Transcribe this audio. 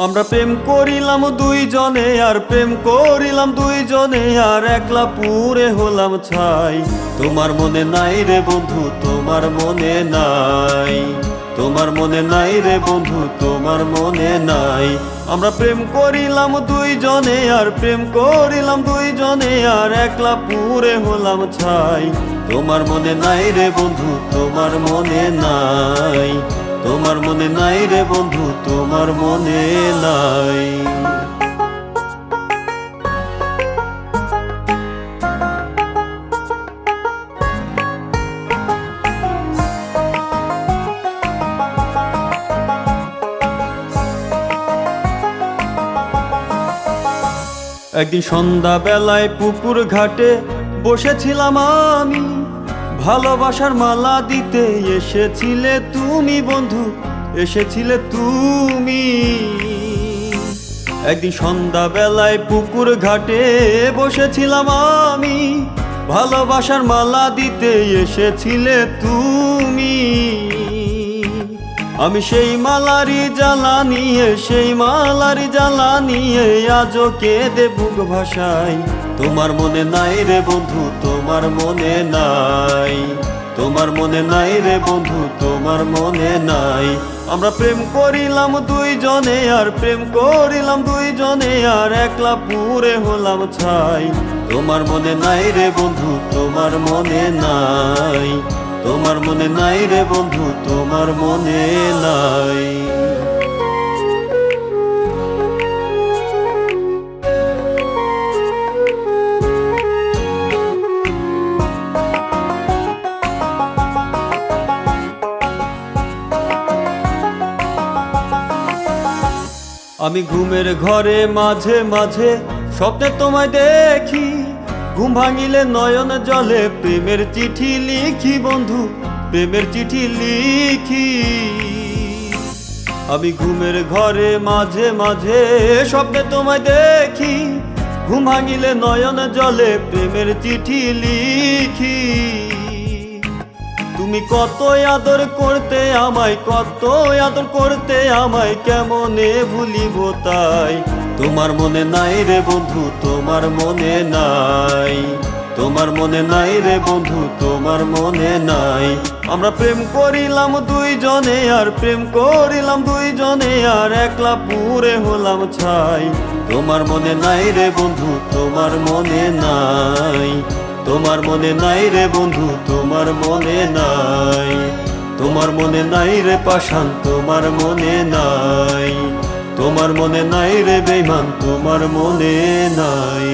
আমরা প্রেম করিলাম দুইজনে আর প্রেম করিলাম দুইজনে আর একলা পুরে হলাম ছাই। তোমার মনে নাই রে বন্ধু, তোমার মনে নাই, তোমার মনে নাই রে বন্ধু, তোমার মনে নাই। আমরা প্রেম করিলাম দুইজনে আর প্রেম করিলাম দুইজনে আর একলা পুরে হলাম ছাই। তোমার মনে নাই রে বন্ধু, তোমার মনে নাই, তোমার মনে নাই রে বন্ধু, তোমার মনে নাই। একদিন সন্ধ্যা বেলায় পুকুর ঘাটে বসেছিলাম আমি, ভালোবাসার মালা দিতে এসেছিলে তুমি বন্ধু, এসেছিলে তুমি। একদিন সন্ধ্যা বেলায় পুকুর ঘাটে বসেছিলাম আমি, ভালোবাসার মালা দিতে এসেছিলে তুমি। আমি সেই মালারি জ্বালা নিয়ে, সেই মালারি জ্বালা নিয়ে আজও কেঁদে বুক ভাসাই। তোমার মনে নাই রে বন্ধু, তোমার মনে নাই, তোমার মনে নাই রে বন্ধু, তোমার মনে নাই। আমরা প্রেম করিলাম দুইজনে আর প্রেম করিলাম দুইজনে আর একলা পুরে হলাম ছাই। তোমার মনে নাই রে বন্ধু, তোমার মনে নাই, তোমার মনে নাই রে বন্ধু, তোমার মনে নাই। আমি ঘুমের ঘরে মাঝে মাঝে স্বপ্নে তোমায় দেখি, ঘুম ভাঙিলে নয়ন জলে প্রেমের চিঠি লিখি বন্ধু, প্রেমের চিঠি লিখি। আমি ঘুমের ঘরে মাঝে মাঝে স্বপ্নে তোমায় দেখি, ঘুম ভাঙিলে নয়ন জলে প্রেমের চিঠি লিখি। তুমি কত আদর করতে আমায়, কত আদর করতে আমায়, কেমনে ভুলিব তাই। তোমার মনে নাই রে বন্ধু, তোমার মনে নাই, তোমার মনে নাই রে বন্ধু, তোমার মনে নাই। আমরা প্রেম করিলাম দুইজনে আর প্রেম করিলাম দুইজনে আর একলা পুরে হলাম ছাই। তোমার মনে নাই রে বন্ধু, তোমার মনে নাই, তোমার মনে নাই রে বন্ধু, তোমার মনে নাই, তোমার মনে নাই রে পাষাণ, তোমার মনে নাই, তোমার মনে নাই রে বেঈমান, তোমার মনে নাই।